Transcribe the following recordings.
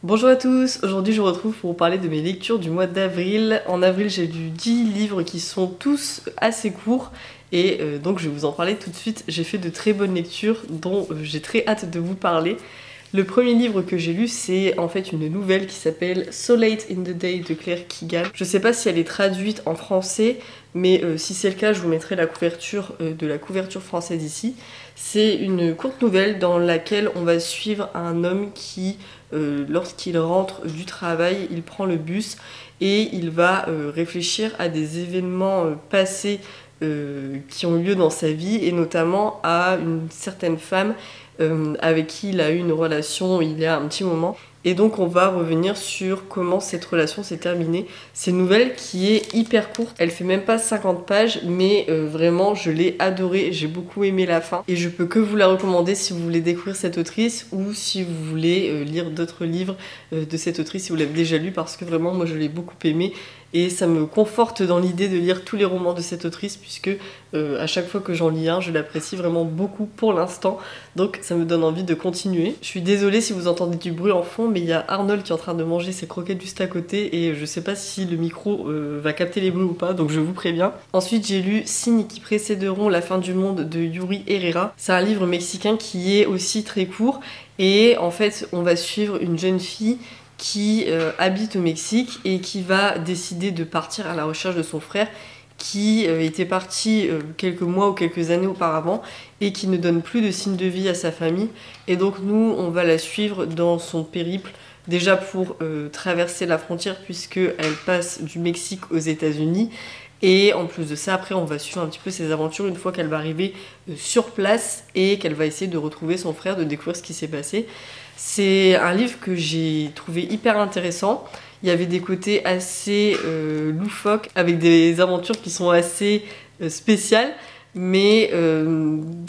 Bonjour à tous, aujourd'hui je vous retrouve pour vous parler de mes lectures du mois d'avril. En avril j'ai lu 10 livres qui sont tous assez courts et donc je vais vous en parler tout de suite. J'ai fait de très bonnes lectures dont j'ai très hâte de vous parler. Le premier livre que j'ai lu, c'est en fait une nouvelle qui s'appelle So Late in the Day de Claire Keegan. Je sais pas si elle est traduite en français, mais si c'est le cas, je vous mettrai la couverture de la couverture française ici. C'est une courte nouvelle dans laquelle on va suivre un homme qui, lorsqu'il rentre du travail, il prend le bus et il va réfléchir à des événements passés qui ont eu lieu dans sa vie et notamment à une certaine femme avec qui il a eu une relation il y a un petit moment. Et donc on va revenir sur comment cette relation s'est terminée. C'est une nouvelle qui est hyper courte, elle fait même pas 50 pages, mais vraiment je l'ai adorée, j'ai beaucoup aimé la fin. Et je peux que vous la recommander si vous voulez découvrir cette autrice ou si vous voulez lire d'autres livres de cette autrice si vous l'avez déjà lu, parce que vraiment moi je l'ai beaucoup aimée. Et ça me conforte dans l'idée de lire tous les romans de cette autrice puisque à chaque fois que j'en lis un, je l'apprécie vraiment beaucoup pour l'instant. Donc ça me donne envie de continuer. Je suis désolée si vous entendez du bruit en fond, mais il y a Arnold qui est en train de manger ses croquettes juste à côté et je sais pas si le micro va capter les bruits ou pas, donc je vous préviens. Ensuite j'ai lu Signes qui précéderont la fin du monde de Yuri Herrera. C'est un livre mexicain qui est aussi très court et en fait on va suivre une jeune fille qui habite au Mexique et qui va décider de partir à la recherche de son frère qui était parti quelques mois ou quelques années auparavant et qui ne donne plus de signes de vie à sa famille. Et donc nous, on va la suivre dans son périple, déjà pour traverser la frontière puisqu'elle passe du Mexique aux États-Unis. Et en plus de ça, après, on va suivre un petit peu ses aventures une fois qu'elle va arriver sur place et qu'elle va essayer de retrouver son frère, de découvrir ce qui s'est passé. C'est un livre que j'ai trouvé hyper intéressant. Il y avait des côtés assez loufoques, avec des aventures qui sont assez spéciales, mais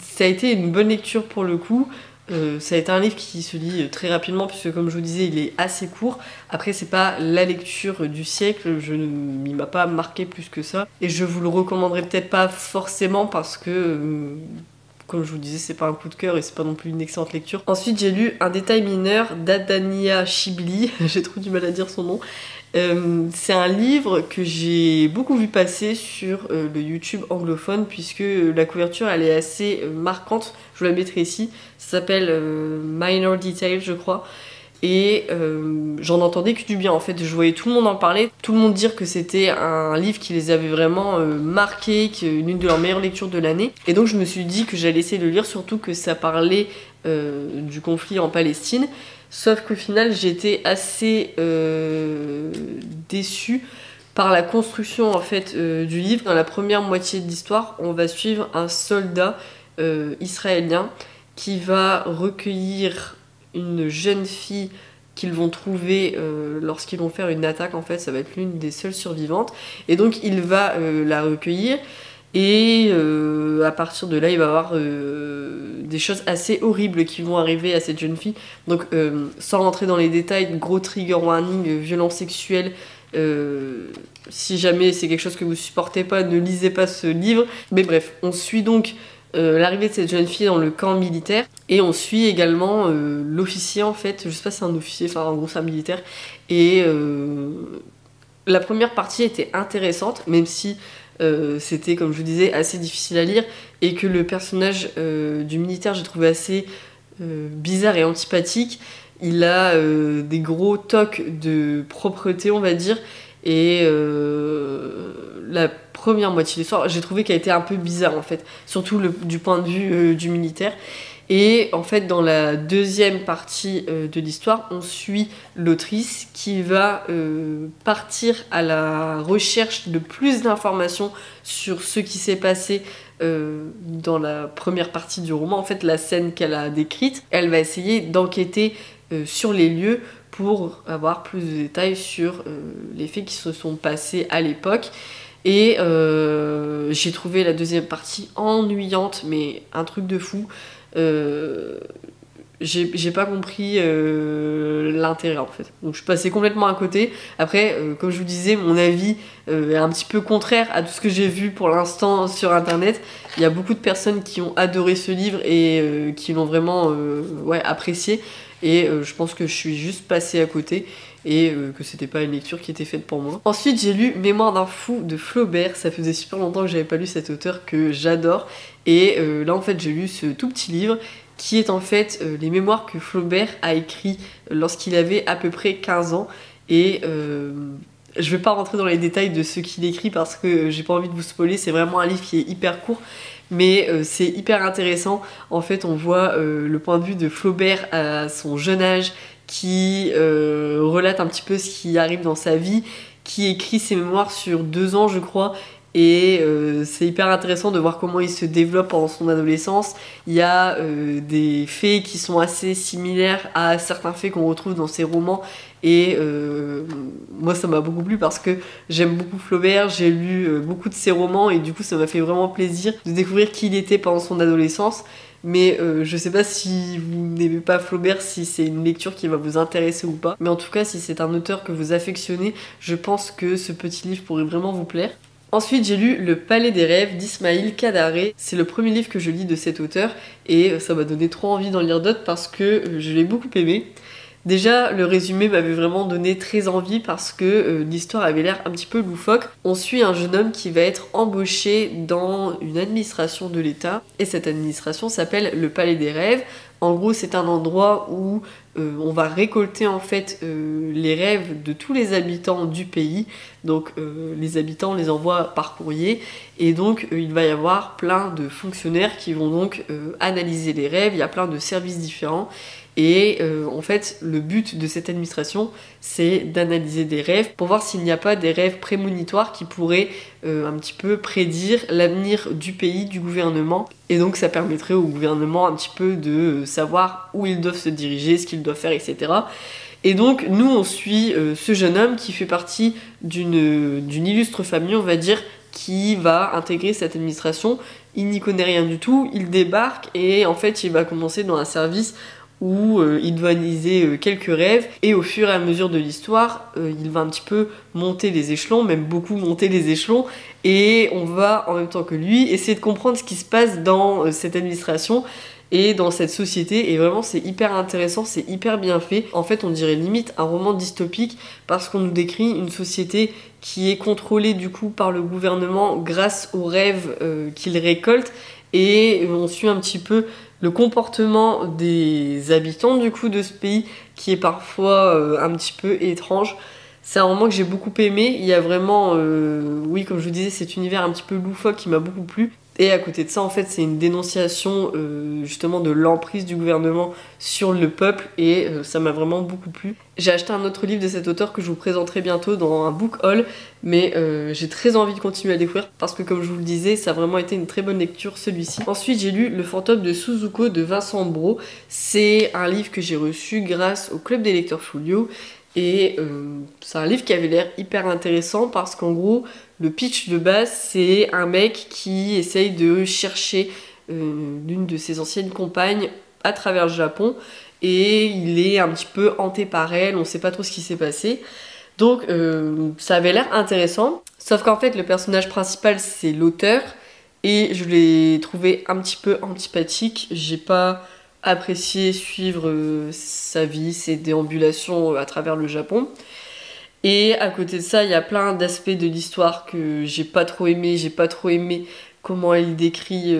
ça a été une bonne lecture pour le coup. Ça a été un livre qui se lit très rapidement puisque comme je vous disais il est assez court. Après c'est pas la lecture du siècle, il m'a pas marqué plus que ça et je vous le recommanderais peut-être pas forcément parce que comme je vous disais c'est pas un coup de cœur et c'est pas non plus une excellente lecture. Ensuite j'ai lu Un détail mineur d'Adania Shibli, j'ai trop du mal à dire son nom. C'est un livre que j'ai beaucoup vu passer sur le YouTube anglophone puisque la couverture elle est assez marquante, je vous la mettrai ici, ça s'appelle Minor Detail je crois et j'en entendais que du bien en fait, je voyais tout le monde en parler, tout le monde dire que c'était un livre qui les avait vraiment marqués, l'une de leurs meilleures lectures de l'année et donc je me suis dit que j'allais essayer de le lire, surtout que ça parlait du conflit en Palestine. Sauf qu'au final, j'étais assez déçue par la construction en fait du livre. Dans la première moitié de l'histoire, on va suivre un soldat israélien qui va recueillir une jeune fille qu'ils vont trouver lorsqu'ils vont faire une attaque. En fait, ça va être l'une des seules survivantes. Et donc, il va la recueillir. Et à partir de là, il va y avoir des choses assez horribles qui vont arriver à cette jeune fille. Donc, sans rentrer dans les détails, gros trigger warning, violence sexuelle. Si jamais c'est quelque chose que vous supportez pas, ne lisez pas ce livre. Mais bref, on suit donc l'arrivée de cette jeune fille dans le camp militaire. Et on suit également l'officier en fait. Je sais pas si c'est un officier, enfin en gros c'est un militaire. Et la première partie était intéressante, même si c'était, comme je vous disais, assez difficile à lire et que le personnage du militaire j'ai trouvé assez bizarre et antipathique. Il a des gros tocs de propreté on va dire et la première moitié de l'histoire j'ai trouvé qu'elle était un peu bizarre en fait, surtout du point de vue du militaire. Et en fait, dans la deuxième partie de l'histoire, on suit l'autrice qui va partir à la recherche de plus d'informations sur ce qui s'est passé dans la première partie du roman. En fait, la scène qu'elle a décrite, elle va essayer d'enquêter sur les lieux pour avoir plus de détails sur les faits qui se sont passés à l'époque. Et j'ai trouvé la deuxième partie ennuyante, mais un truc de fou. J'ai pas compris l'intérêt en fait, donc je suis passée complètement à côté. Après comme je vous disais, mon avis est un petit peu contraire à tout ce que j'ai vu pour l'instant sur internet. Il y a beaucoup de personnes qui ont adoré ce livre et qui l'ont vraiment ouais, apprécié. et je pense que je suis juste passée à côté et que c'était pas une lecture qui était faite pour moi. Ensuite j'ai lu Mémoire d'un fou de Flaubert, ça faisait super longtemps que j'avais pas lu cet auteur que j'adore, et là en fait j'ai lu ce tout petit livre qui est en fait les mémoires que Flaubert a écrit lorsqu'il avait à peu près 15 ans, et je vais pas rentrer dans les détails de ce qu'il écrit parce que j'ai pas envie de vous spoiler, c'est vraiment un livre qui est hyper court, mais c'est hyper intéressant. En fait on voit le point de vue de Flaubert à son jeune âge, qui relate un petit peu ce qui arrive dans sa vie, qui écrit ses mémoires sur 2 ans je crois, et c'est hyper intéressant de voir comment il se développe pendant son adolescence. Il y a des faits qui sont assez similaires à certains faits qu'on retrouve dans ses romans, et moi ça m'a beaucoup plu parce que j'aime beaucoup Flaubert, j'ai lu beaucoup de ses romans, et du coup ça m'a fait vraiment plaisir de découvrir qui il était pendant son adolescence. Mais je sais pas si vous n'aimez pas Flaubert, si c'est une lecture qui va vous intéresser ou pas. Mais en tout cas, si c'est un auteur que vous affectionnez, je pense que ce petit livre pourrait vraiment vous plaire. Ensuite, j'ai lu Le Palais des Rêves d'Ismail Kadare. C'est le premier livre que je lis de cet auteur, et ça m'a donné trop envie d'en lire d'autres parce que je l'ai beaucoup aimé. Déjà, le résumé m'avait vraiment donné très envie parce que l'histoire avait l'air un petit peu loufoque. On suit un jeune homme qui va être embauché dans une administration de l'État, et cette administration s'appelle le Palais des Rêves. En gros, c'est un endroit où on va récolter en fait les rêves de tous les habitants du pays. Donc les habitants les envoient par courrier, et donc il va y avoir plein de fonctionnaires qui vont donc analyser les rêves. Il y a plein de services différents. Et en fait, le but de cette administration, c'est d'analyser des rêves pour voir s'il n'y a pas des rêves prémonitoires qui pourraient un petit peu prédire l'avenir du pays, du gouvernement. Et donc ça permettrait au gouvernement un petit peu de savoir où ils doivent se diriger, ce qu'ils doivent faire, etc. Et donc nous on suit ce jeune homme qui fait partie d'une illustre famille, on va dire, qui va intégrer cette administration. Il n'y connaît rien du tout, il débarque, et en fait il va commencer dans un service où il doit analyser quelques rêves, et au fur et à mesure de l'histoire, il va un petit peu monter les échelons, même beaucoup monter les échelons, et on va en même temps que lui essayer de comprendre ce qui se passe dans cette administration et dans cette société, et vraiment c'est hyper intéressant, c'est hyper bien fait. En fait on dirait limite un roman dystopique parce qu'on nous décrit une société qui est contrôlée du coup par le gouvernement grâce aux rêves qu'il récolte, et on suit un petit peu le comportement des habitants du coup de ce pays qui est parfois un petit peu étrange. C'est un roman que j'ai beaucoup aimé. Il y a vraiment, oui, comme je vous disais, cet univers un petit peu loufoque qui m'a beaucoup plu. Et à côté de ça, en fait, c'est une dénonciation justement de l'emprise du gouvernement sur le peuple, et ça m'a vraiment beaucoup plu. J'ai acheté un autre livre de cet auteur que je vous présenterai bientôt dans un book haul, mais j'ai très envie de continuer à découvrir parce que, comme je vous le disais, ça a vraiment été une très bonne lecture, celui-ci. Ensuite, j'ai lu Le Fantôme de Suzuko de Vincent Brault. C'est un livre que j'ai reçu grâce au Club des lecteurs Folio. Et c'est un livre qui avait l'air hyper intéressant parce qu'en gros, le pitch de base, c'est un mec qui essaye de chercher l'une de ses anciennes compagnes à travers le Japon, et il est un petit peu hanté par elle, on sait pas trop ce qui s'est passé. Donc ça avait l'air intéressant, sauf qu'en fait le personnage principal c'est l'auteur, et je l'ai trouvé un petit peu antipathique. J'ai pas apprécié suivre sa vie, ses déambulations à travers le Japon. Et à côté de ça, il y a plein d'aspects de l'histoire que j'ai pas trop aimé. J'ai pas trop aimé comment il décrit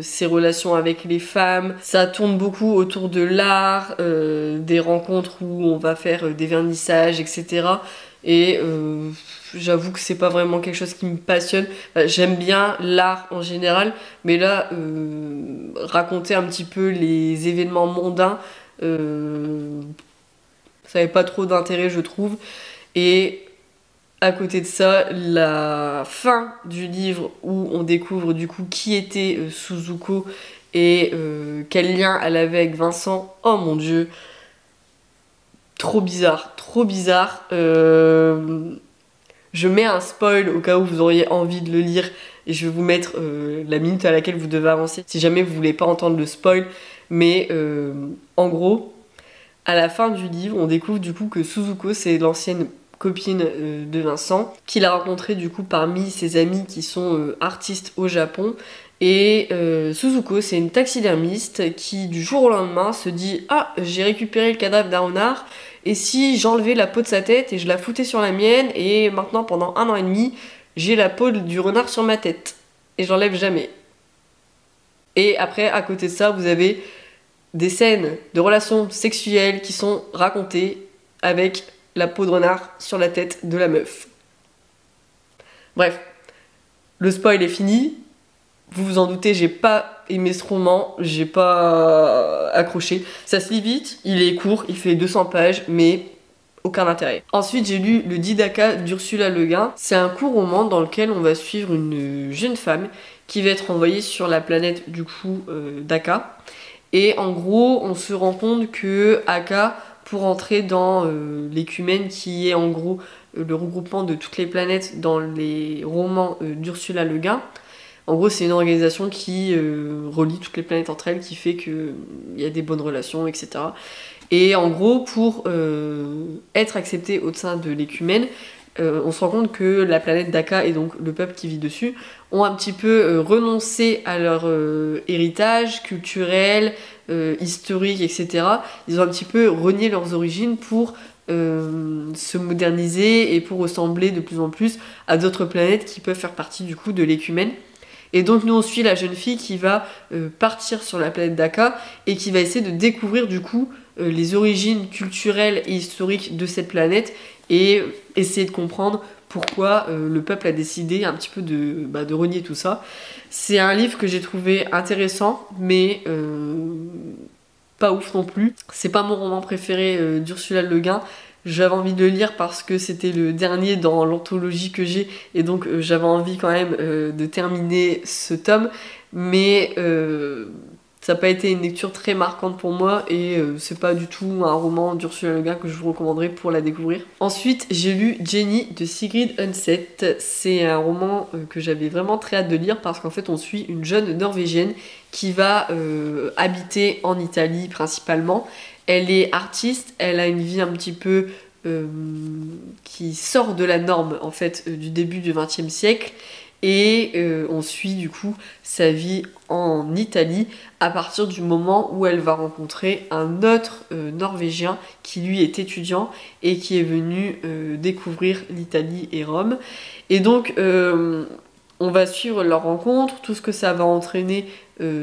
ses relations avec les femmes. Ça tourne beaucoup autour de l'art, des rencontres où on va faire des vernissages, etc. Et j'avoue que c'est pas vraiment quelque chose qui me passionne. J'aime bien l'art en général, mais là, raconter un petit peu les événements mondains, ça n'avait pas trop d'intérêt, je trouve. Et à côté de ça, la fin du livre où on découvre du coup qui était Suzuko et quel lien elle avait avec Vincent, oh mon dieu, trop bizarre, trop bizarre. Je mets un spoil au cas où vous auriez envie de le lire, et je vais vous mettre la minute à laquelle vous devez avancer si jamais vous voulez pas entendre le spoil. Mais en gros, à la fin du livre, on découvre du coup que Suzuko, c'est l'ancienne copine de Vincent, qu'il a rencontré du coup parmi ses amis qui sont artistes au Japon, Et Suzuko, c'est une taxidermiste qui du jour au lendemain se dit « Ah, j'ai récupéré le cadavre d'un renard, et si j'enlevais la peau de sa tête et je la foutais sur la mienne, et maintenant pendant 1 an et demi, j'ai la peau du renard sur ma tête, et j'enlève jamais. » Et après, à côté de ça, vous avez des scènes de relations sexuelles qui sont racontées avec la peau de renard sur la tête de la meuf. Bref, le spoil est fini. Vous vous en doutez, j'ai pas aimé ce roman, j'ai pas accroché. Ça se lit vite, il est court, il fait 200 pages, mais aucun intérêt. Ensuite, j'ai lu Le Didaka d'Ursula Le Guin. C'est un court roman dans lequel on va suivre une jeune femme qui va être envoyée sur la planète du coup Daka. Et en gros, on se rend compte que Aka, pour entrer dans l'écumène qui est en gros le regroupement de toutes les planètes dans les romans d'Ursula Le Guin, en gros, c'est une organisation qui relie toutes les planètes entre elles, qui fait qu'il y a des bonnes relations, etc. Et en gros, pour être accepté au sein de l'écumène, on se rend compte que la planète Daka et donc le peuple qui vit dessus ont un petit peu renoncé à leur héritage culturel, historique, etc. Ils ont un petit peu renié leurs origines pour se moderniser et pour ressembler de plus en plus à d'autres planètes qui peuvent faire partie du coup de l'écumène. Et donc nous on suit la jeune fille qui va partir sur la planète Daka et qui va essayer de découvrir du coup les origines culturelles et historiques de cette planète et essayer de comprendre pourquoi le peuple a décidé un petit peu de renier tout ça. C'est un livre que j'ai trouvé intéressant mais pas ouf non plus. C'est pas mon roman préféré d'Ursula Le Guin. J'avais envie de le lire parce que c'était le dernier dans l'anthologie que j'ai et donc j'avais envie quand même de terminer ce tome, mais ça n'a pas été une lecture très marquante pour moi et c'est pas du tout un roman d'Ursula Le Guin que je vous recommanderais pour la découvrir. Ensuite, j'ai lu Jenny de Sigrid Undset. C'est un roman que j'avais vraiment très hâte de lire parce qu'en fait on suit une jeune norvégienne qui va habiter en Italie principalement. Elle est artiste, elle a une vie un petit peu qui sort de la norme en fait du début du XXe siècle et on suit du coup sa vie en Italie à partir du moment où elle va rencontrer un autre Norvégien qui lui est étudiant et qui est venu découvrir l'Italie et Rome. Et donc on va suivre leur rencontre, tout ce que ça va entraîner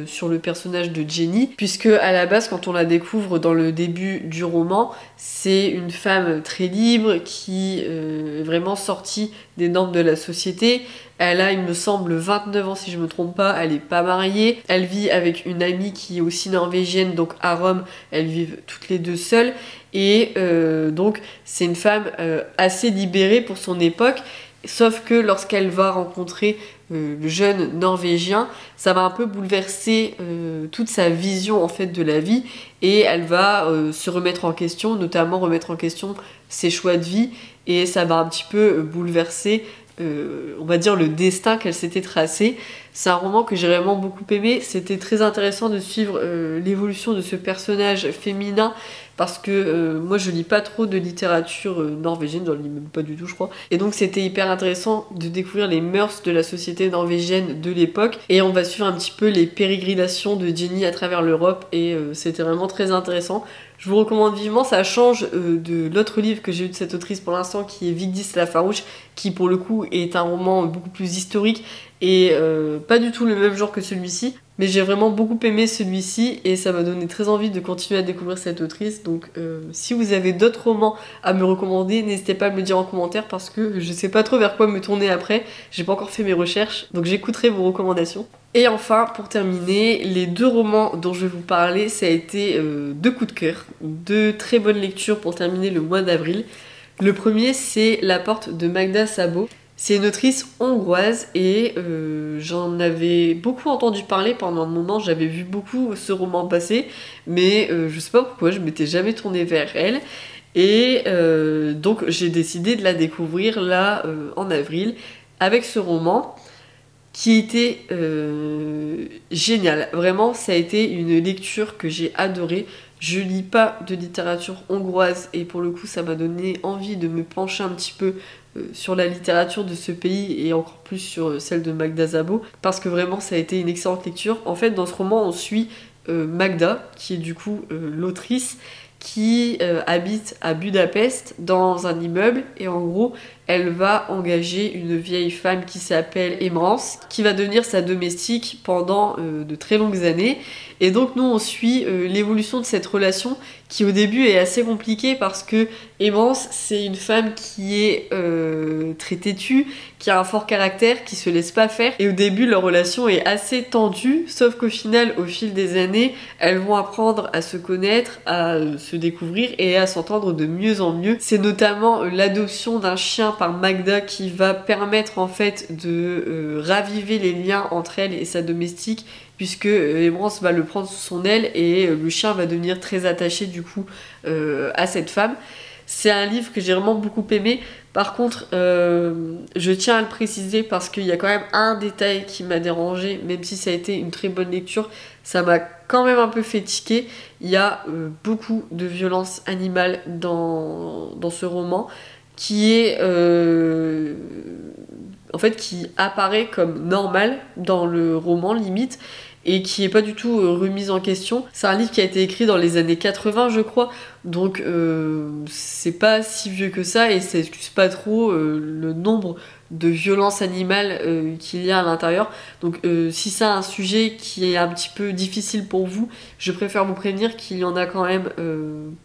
sur le personnage de Jenny, puisque à la base, quand on la découvre dans le début du roman, c'est une femme très libre qui est vraiment sortie des normes de la société. Elle a, il me semble, 29 ans si je me trompe pas, elle est pas mariée, elle vit avec une amie qui est aussi norvégienne, donc à Rome, elles vivent toutes les deux seules, et donc c'est une femme assez libérée pour son époque. Sauf que lorsqu'elle va rencontrer le jeune Norvégien, ça va un peu bouleverser toute sa vision en fait de la vie et elle va se remettre en question, notamment remettre en question ses choix de vie et ça va un petit peu bouleverser on va dire le destin qu'elle s'était tracé. C'est un roman que j'ai vraiment beaucoup aimé, c'était très intéressant de suivre l'évolution de ce personnage féminin parce que moi je lis pas trop de littérature norvégienne, j'en lis même pas du tout je crois, et donc c'était hyper intéressant de découvrir les mœurs de la société norvégienne de l'époque et on va suivre un petit peu les pérégrinations de Jenny à travers l'Europe et c'était vraiment très intéressant. Je vous recommande vivement, ça change de l'autre livre que j'ai eu de cette autrice pour l'instant qui est Vigdis la Farouche, qui pour le coup est un roman beaucoup plus historique et pas du tout le même genre que celui-ci. Mais j'ai vraiment beaucoup aimé celui-ci et ça m'a donné très envie de continuer à découvrir cette autrice. Donc si vous avez d'autres romans à me recommander, n'hésitez pas à me le dire en commentaire parce que je sais pas trop vers quoi me tourner après. J'ai pas encore fait mes recherches, donc j'écouterai vos recommandations. Et enfin, pour terminer, les 2 romans dont je vais vous parler, ça a été 2 coups de cœur, 2 très bonnes lectures pour terminer le mois d'avril. Le premier, c'est La Porte de Magda Szabo. C'est une autrice hongroise et j'en avais beaucoup entendu parler pendant un moment, j'avais vu beaucoup ce roman passer, mais je sais pas pourquoi, je m'étais jamais tournée vers elle. Et donc j'ai décidé de la découvrir là en avril avec ce roman qui était génial. Vraiment, ça a été une lecture que j'ai adorée. Je lis pas de littérature hongroise et pour le coup ça m'a donné envie de me pencher un petit peu sur la littérature de ce pays et encore plus sur celle de Magda Szabo parce que vraiment ça a été une excellente lecture. En fait dans ce roman on suit Magda qui est du coup l'autrice qui habite à Budapest dans un immeuble et en gros elle va engager une vieille femme qui s'appelle Emrance qui va devenir sa domestique pendant de très longues années et donc nous on suit l'évolution de cette relation qui au début est assez compliquée parce que Emrance c'est une femme qui est très têtue, qui a un fort caractère, qui se laisse pas faire et au début leur relation est assez tendue sauf qu'au final au fil des années elles vont apprendre à se connaître, à se découvrir et à s'entendre de mieux en mieux. C'est notamment l'adoption d'un chien par Magda qui va permettre en fait de raviver les liens entre elle et sa domestique puisque Emrance va le prendre sous son aile et le chien va devenir très attaché du coup à cette femme. C'est un livre que j'ai vraiment beaucoup aimé. Par contre, je tiens à le préciser parce qu'il y a quand même un détail qui m'a dérangé, même si ça a été une très bonne lecture, ça m'a quand même un peu fait tiquer. Il y a beaucoup de violence animale dans ce roman qui est en fait qui apparaît comme normal dans le roman limite et qui est pas du tout remise en question. C'est un livre qui a été écrit dans les années 80 je crois, donc c'est pas si vieux que ça et ça excuse pas trop le nombre de violences animales qu'il y a à l'intérieur. Donc si c'est un sujet qui est un petit peu difficile pour vous, je préfère vous prévenir qu'il y en a quand même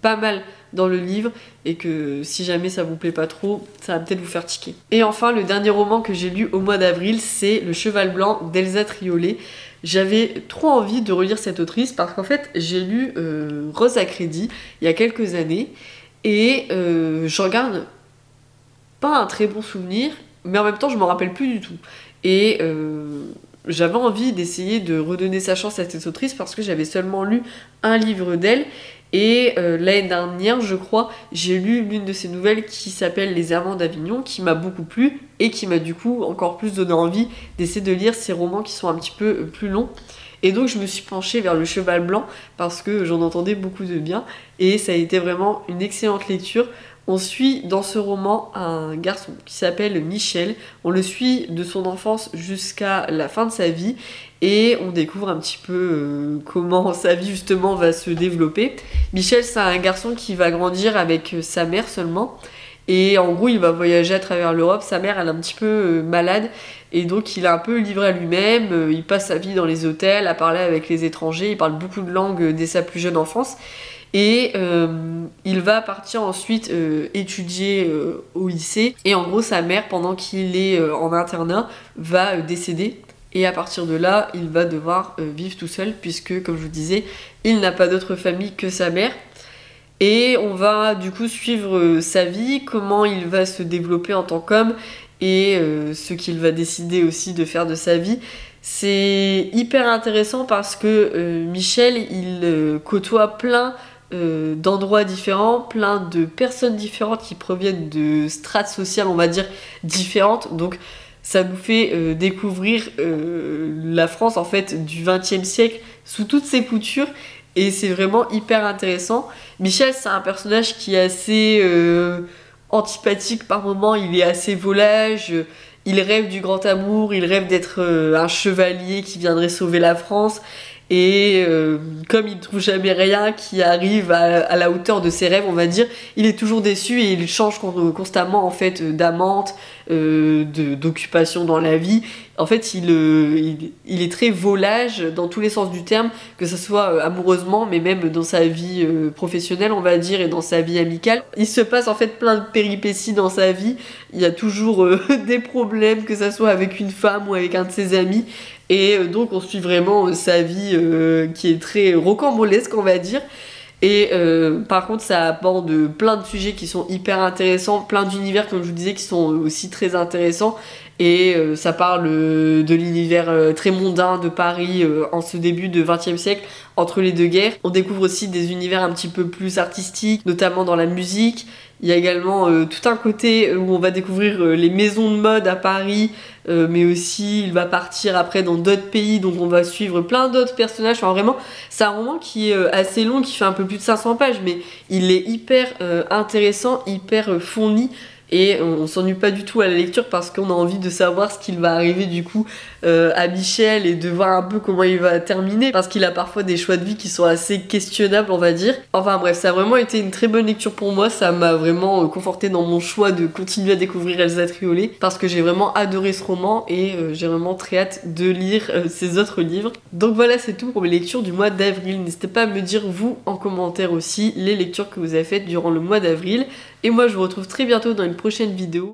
pas mal dans le livre et que si jamais ça vous plaît pas trop, ça va peut-être vous faire tiquer. Et enfin le dernier roman que j'ai lu au mois d'avril, c'est Le Cheval Blanc d'Elsa Triolet. J'avais trop envie de relire cette autrice parce qu'en fait j'ai lu Rose à crédit il y a quelques années et j'en garde pas un très bon souvenir mais en même temps je m'en rappelle plus du tout et j'avais envie d'essayer de redonner sa chance à cette autrice parce que j'avais seulement lu un livre d'elle et l'année dernière je crois j'ai lu l'une de ses nouvelles qui s'appelle Les Amants d'Avignon qui m'a beaucoup plu et qui m'a du coup encore plus donné envie d'essayer de lire ces romans qui sont un petit peu plus longs et donc je me suis penchée vers Le Cheval Blanc parce que j'en entendais beaucoup de bien et ça a été vraiment une excellente lecture. On suit dans ce roman un garçon qui s'appelle Michel, on le suit de son enfance jusqu'à la fin de sa vie et on découvre un petit peu comment sa vie justement va se développer. Michel c'est un garçon qui va grandir avec sa mère seulement et en gros il va voyager à travers l'Europe, sa mère elle est un petit peu malade et donc il est un peu livré à lui-même, il passe sa vie dans les hôtels à parler avec les étrangers, il parle beaucoup de langues dès sa plus jeune enfance. Et il va partir ensuite étudier au lycée et en gros sa mère pendant qu'il est en internat va décéder et à partir de là il va devoir vivre tout seul puisque comme je vous disais il n'a pas d'autre famille que sa mère et on va du coup suivre sa vie, comment il va se développer en tant qu'homme et ce qu'il va décider aussi de faire de sa vie. C'est hyper intéressant parce que Michel il côtoie plein d'endroits différents, plein de personnes différentes qui proviennent de strates sociales on va dire différentes, donc ça nous fait découvrir la France en fait du XXe siècle sous toutes ses coutures et c'est vraiment hyper intéressant. Michel c'est un personnage qui est assez antipathique par moments, il est assez volage, il rêve du grand amour, il rêve d'être un chevalier qui viendrait sauver la France. Et comme il ne trouve jamais rien qui arrive à la hauteur de ses rêves, on va dire, il est toujours déçu et il change constamment en fait d'amante, d'occupation dans la vie. En fait, il est très volage dans tous les sens du terme, que ce soit amoureusement, mais même dans sa vie professionnelle, on va dire, et dans sa vie amicale. Il se passe en fait plein de péripéties dans sa vie. Il y a toujours des problèmes, que ce soit avec une femme ou avec un de ses amis. Et donc on suit vraiment sa vie qui est très rocambolesque on va dire. Et par contre ça aborde plein de sujets qui sont hyper intéressants, plein d'univers comme je vous disais qui sont aussi très intéressants. Et ça parle de l'univers très mondain de Paris en ce début de XXe siècle entre les deux guerres. On découvre aussi des univers un petit peu plus artistiques, notamment dans la musique. Il y a également tout un côté où on va découvrir les maisons de mode à Paris, mais aussi il va partir après dans d'autres pays, donc on va suivre plein d'autres personnages. Enfin vraiment, c'est un roman qui est assez long, qui fait un peu plus de 500 pages, mais il est hyper intéressant, hyper fourni. Et on s'ennuie pas du tout à la lecture parce qu'on a envie de savoir ce qu'il va arriver du coup à Michel et de voir un peu comment il va terminer parce qu'il a parfois des choix de vie qui sont assez questionnables on va dire. Enfin bref, ça a vraiment été une très bonne lecture pour moi, ça m'a vraiment conforté dans mon choix de continuer à découvrir Elsa Triolet parce que j'ai vraiment adoré ce roman et j'ai vraiment très hâte de lire ses autres livres. Donc voilà, c'est tout pour mes lectures du mois d'avril. N'hésitez pas à me dire vous en commentaire aussi les lectures que vous avez faites durant le mois d'avril. Et moi je vous retrouve très bientôt dans une prochaine vidéo.